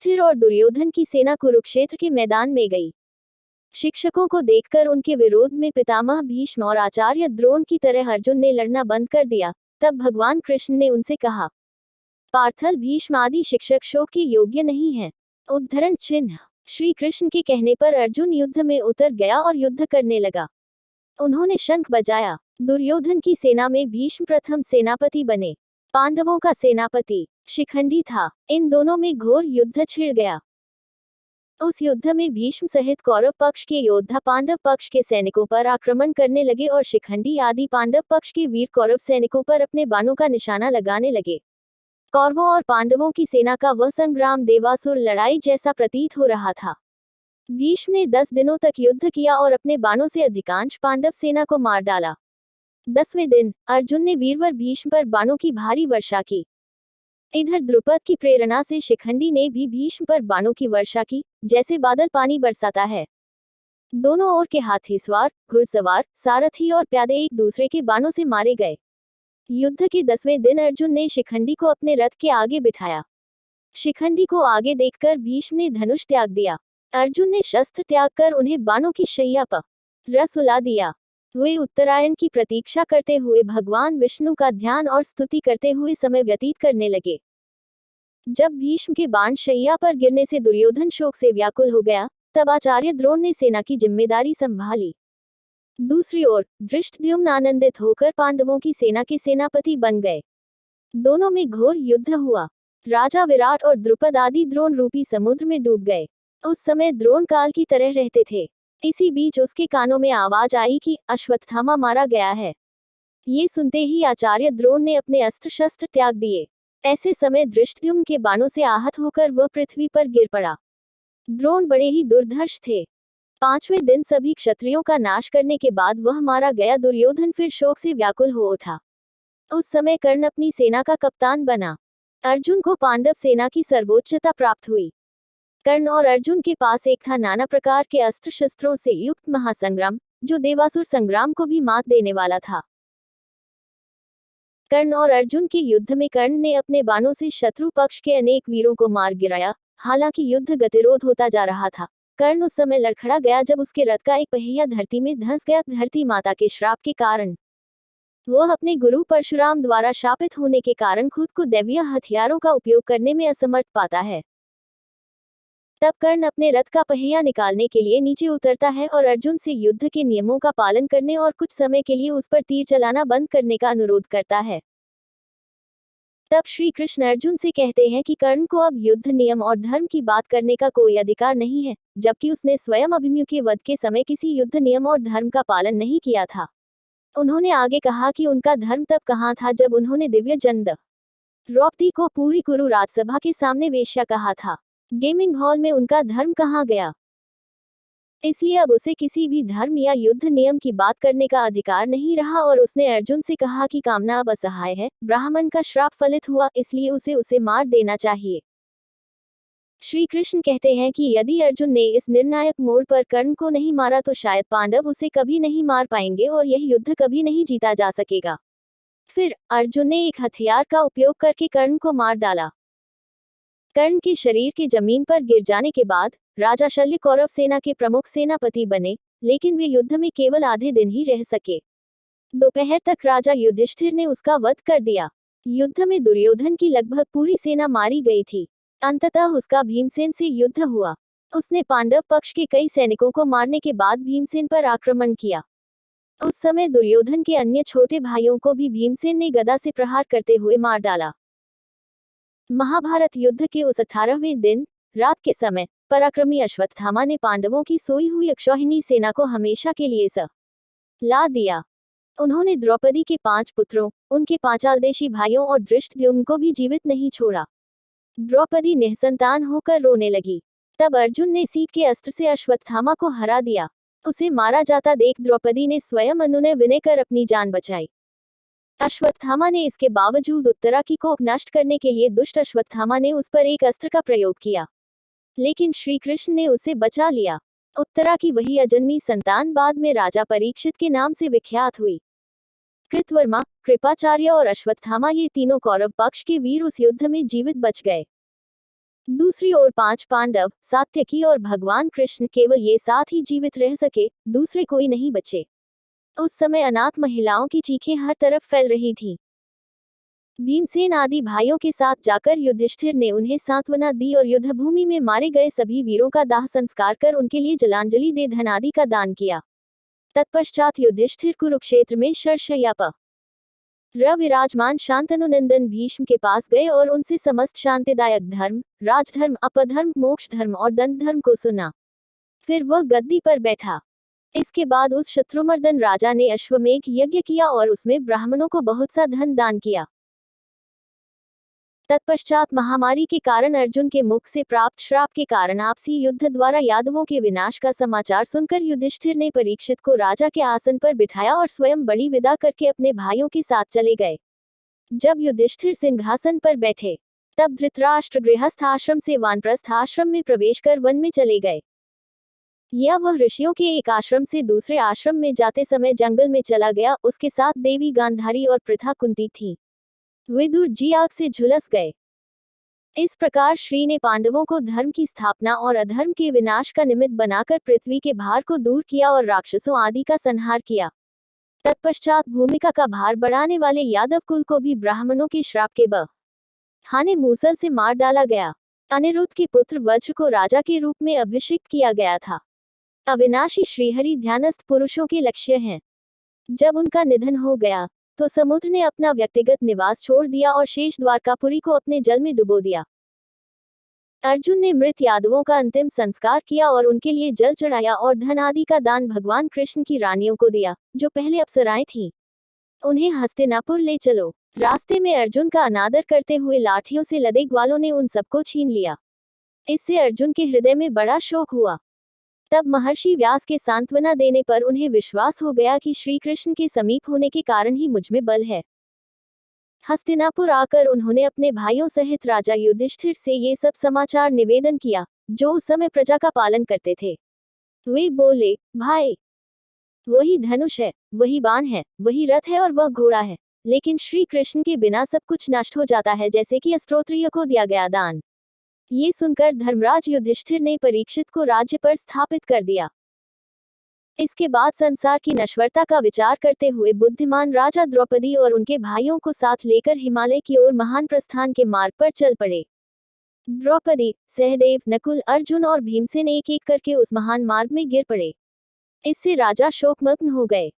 युधिष्ठिर और दुर्योधन की सेना कुरुक्षेत्र के मैदान में गई। शिक्षकों को देखकर उनके विरोध में पितामह भीष्म और आचार्य द्रोण की तरह अर्जुन ने लड़ना बंद कर दिया। तब भगवान कृष्ण ने उनसे कहा, पार्थल, भीष्म आदि शिक्षक शोक के योग्य नहीं हैं। उद्धरण चिन्ह। श्री कृष्ण के कहने पर अर्जुन युद्ध में उतर गया और युद्ध करने लगा। उन्होंने शंख बजाया। दुर्योधन की सेना में भीष्म प्रथम सेनापति बने। पांडवों का सेनापति शिखंडी था। इन दोनों में घोर युद्ध छिड़ गया। उस युद्ध में भीष्म सहित कौरव पक्ष के योद्धा पांडव पक्ष के सैनिकों पर आक्रमण करने लगे और शिखंडी आदि पांडव पक्ष के वीर कौरव सैनिकों पर अपने बाणों का निशाना लगाने लगे। कौरवों और पांडवों की सेना का वह संग्राम देवासुर लड़ाई जैसा प्रतीत हो रहा था। भीष्म ने 10 दिनों तक युद्ध किया और अपने बाणों से अधिकांश पांडव सेना को मार डाला। 10वें दिन अर्जुन ने वीरवर भीष्म पर बाणों की भारी वर्षा की। इधर द्रुपद की प्रेरणा से शिखंडी ने भी भीष्म पर बाणों की वर्षा की, जैसे बादल पानी बरसाता है। दोनों ओर के हाथी सवार, घुड़सवार, सारथी और प्यादे एक दूसरे के बाणों से मारे गए। युद्ध के 10वें दिन अर्जुन ने शिखंडी को अपने रथ के आगे बिठाया। शिखंडी को आगे देखकर भीष्म ने धनुष त्याग दिया। अर्जुन ने शस्त्र त्याग कर उन्हें बाणों की शैया पर सुला दिया। वे उत्तरायण की प्रतीक्षा करते हुए भगवान विष्णु का ध्यान और स्तुति करते हुए समय व्यतीत करने लगे। जब भीष्म के बाण शैया पर गिरने से दुर्योधन शोक से व्याकुल हो गया, तब आचार्य द्रोण ने सेना की जिम्मेदारी संभाली। दूसरी ओर धृष्टद्युम्न आनंदित होकर पांडवों की सेना के सेनापति बन गए। दोनों में घोर युद्ध हुआ। राजा विराट और द्रुपद आदि द्रोण रूपी समुद्र में डूब गए। उस समय द्रोण काल की तरह रहते थे। इसी बीच उसके कानों में आवाज आई कि अश्वत्थामा मारा गया है। ये सुनते ही आचार्य द्रोण ने अपने अस्त्र शस्त्र त्याग दिए। ऐसे समय धृष्टद्युम्न के बाणों से आहत होकर वह पृथ्वी पर गिर पड़ा। द्रोण बड़े ही दुर्धर्ष थे। 5वें दिन सभी क्षत्रियों का नाश करने के बाद वह मारा गया। दुर्योधन फिर शोक से व्याकुल हो उठा। उस समय कर्ण अपनी सेना का कप्तान बना। अर्जुन को पांडव सेना की सर्वोच्चता प्राप्त हुई। कर्ण और अर्जुन के पास एक था नाना प्रकार के अस्त्र शस्त्रों से युक्त महासंग्राम, जो देवासुर संग्राम को भी मात देने वाला था। कर्ण और अर्जुन के युद्ध में कर्ण ने अपने बाणों से शत्रु पक्ष के अनेक वीरों को मार गिराया। हालांकि युद्ध गतिरोध होता जा रहा था। कर्ण उस समय लड़खड़ा गया जब उसके रथ का एक पहिया धरती में धंस गया। धरती माता के श्राप के कारण वह अपने गुरु परशुराम द्वारा शापित होने के कारण खुद को दैवीय हथियारों का उपयोग करने में असमर्थ पाता है। तब कर्ण अपने रथ का पहिया निकालने के लिए नीचे उतरता है और अर्जुन से युद्ध के नियमों का पालन करने और कुछ समय के लिए उस पर तीर चलाना बंद करने का अनुरोध करता है। तब श्री कृष्ण अर्जुन से कहते हैं कि कर्ण को अब युद्ध नियम और धर्म की बात करने का कोई अधिकार नहीं है, जबकि उसने स्वयं अभिमन्यु के वध के समय किसी युद्ध नियम और धर्म का पालन नहीं किया था। उन्होंने आगे कहा कि उनका धर्म तब कहाँ था जब उन्होंने दिव्य जन द्रौपदी को पूरी कुरु राजसभा के सामने वेश्या कहा था। गेमिंग हॉल में उनका धर्म कहाँ गया? इसलिए अब उसे किसी भी धर्म या युद्ध नियम की बात करने का अधिकार नहीं रहा और उसने अर्जुन से कहा कि कामना अब असहाय है, ब्राह्मण का श्राप फलित हुआ, इसलिए उसे मार देना चाहिए। श्री कृष्ण कहते हैं कि यदि अर्जुन ने इस निर्णायक मोड़ पर कर्ण को नहीं मारा तो शायद पांडव उसे कभी नहीं मार पाएंगे और यह युद्ध कभी नहीं जीता जा सकेगा। फिर अर्जुन ने एक हथियार का उपयोग करके कर्ण को मार डाला। कर्ण के शरीर के जमीन पर गिर जाने के बाद राजा शल्य कौरव सेना के प्रमुख सेनापति बने, लेकिन वे युद्ध में केवल आधे दिन ही रह सके। दोपहर तक राजा युधिष्ठिर ने उसका वध कर दिया। युद्ध में दुर्योधन की लगभग पूरी सेना मारी गई थी। अंततः उसका भीमसेन से युद्ध हुआ। उसने पांडव पक्ष के कई सैनिकों को मारने के बाद भीमसेन पर आक्रमण किया। उस समय दुर्योधन के अन्य छोटे भाइयों को भी भीमसेन ने गदा से प्रहार करते हुए मार डाला। महाभारत युद्ध के उस 18वें दिन रात के समय पराक्रमी अश्वत्थामा ने पांडवों की सोई हुई अक्षौहिणी सेना को हमेशा के लिए ला दिया। उन्होंने द्रौपदी के 5 पुत्रों, उनके पांचाल भाइयों और धृष्टद्युम्न को भी जीवित नहीं छोड़ा। द्रौपदी निःसंतान होकर रोने लगी। तब अर्जुन ने सीत के अस्त्र से अश्वत्थामा को हरा दिया। उसे मारा जाता देख द्रौपदी ने स्वयं अनुनय विनय कर अपनी जान बचाई। अश्वत्थामा ने इसके बावजूद उत्तरा की कोख नष्ट करने के लिए दुष्ट अश्वत्थामा ने उस पर एक अस्त्र का प्रयोग किया, लेकिन श्री कृष्ण ने उसे बचा लिया। उत्तरा की वही अजन्मी संतान बाद में राजा परीक्षित के नाम से विख्यात हुई। कृतवर्मा, कृपाचार्य और अश्वत्थामा ये तीनों कौरव पक्ष के वीर उस युद्ध में जीवित बच गए। दूसरी ओर 5 पांडव, सात्यकी और भगवान कृष्ण, केवल ये 7 ही जीवित रह सके, दूसरे कोई नहीं बचे। उस समय अनाथ महिलाओं की चीखें हर तरफ फैल रही थीं। भीमसेन आदि भाइयों के साथ जाकर युधिष्ठिर ने उन्हें सांत्वना दी और युद्धभूमि में मारे गए सभी वीरों का दाह संस्कार कर उनके लिए जलांजलि दे धन आदि का दान किया। तत्पश्चात युधिष्ठिर कुरुक्षेत्र में शरशय्या पर विराजमान शांतनुनंदन भीष्म के पास गए और उनसे समस्त शांतिदायक धर्म, राजधर्म, अपधर्म, मोक्ष धर्म और दंड धर्म को सुना। फिर वह गद्दी पर बैठा। इसके बाद उस शत्रुमर्दन राजा ने अश्वमेघ यज्ञ किया और उसमें ब्राह्मणों को बहुत सा धन दान किया। तत्पश्चात महामारी के कारण अर्जुन के मुख से प्राप्त श्राप के कारण आपसी युद्ध द्वारा यादवों के विनाश का समाचार सुनकर युधिष्ठिर ने परीक्षित को राजा के आसन पर बिठाया और स्वयं बड़ी विदा करके अपने भाइयों के साथ चले गए। जब युधिष्ठिर सिंहासन पर बैठे, तब धृतराष्ट्र गृहस्थ आश्रम से वानप्रस्थ आश्रम में प्रवेश कर वन में चले गए। यह वह ऋषियों के एक आश्रम से दूसरे आश्रम में जाते समय जंगल में चला गया। उसके साथ देवी गांधारी और पृथा कुंती थी। विदुर जी आग से झुलस गए। इस प्रकार श्री ने पांडवों को धर्म की स्थापना और अधर्म के विनाश का निमित्त बनाकर पृथ्वी के भार को दूर किया और राक्षसों आदि का संहार किया। तत्पश्चात भूमिका का भार बढ़ाने वाले यादव कुल को भी ब्राह्मणों के श्राप के बहाने मूसल से मार डाला गया। अनिरुद्ध के पुत्र वज्र को राजा के रूप में अभिषिक्त किया गया था। अविनाशी श्रीहरि ध्यानस्थ पुरुषों के लक्ष्य हैं। जब उनका निधन हो गया तो समुद्र ने अपना व्यक्तिगत निवास छोड़ दिया और शेष द्वारकापुरी को अपने जल में डुबो दिया। अर्जुन ने मृत यादवों का अंतिम संस्कार किया और उनके लिए जल चढ़ाया और धन आदि का दान भगवान कृष्ण की रानियों को दिया, जो पहले अप्सराएं थीं। उन्हें हस्तिनापुर ले चलो। रास्ते में अर्जुन का अनादर करते हुए लाठियों से लदे ग्वालों ने उन सबको छीन लिया। इससे अर्जुन के हृदय में बड़ा शोक हुआ। तब महर्षि व्यास के सांत्वना देने पर उन्हें विश्वास हो गया कि श्री कृष्ण के समीप होने के कारण ही मुझमें बल है। हस्तिनापुर आकर उन्होंने अपने भाइयों सहित राजा युधिष्ठिर से ये सब समाचार निवेदन किया, जो उस समय प्रजा का पालन करते थे। वे बोले, भाई, वही धनुष है, वही बाण है, वही रथ है और वह घोड़ा है, लेकिन श्री कृष्ण के बिना सब कुछ नष्ट हो जाता है, जैसे कि अस्त्रोत्रिय को दिया गया दान। ये सुनकर धर्मराज युधिष्ठिर ने परीक्षित को राज्य पर स्थापित कर दिया। इसके बाद संसार की नश्वरता का विचार करते हुए बुद्धिमान राजा द्रौपदी और उनके भाइयों को साथ लेकर हिमालय की ओर महान प्रस्थान के मार्ग पर चल पड़े। द्रौपदी, सहदेव, नकुल, अर्जुन और भीमसेन एक एक करके उस महान मार्ग में गिर पड़े। इससे राजा शोकमग्न हो गए।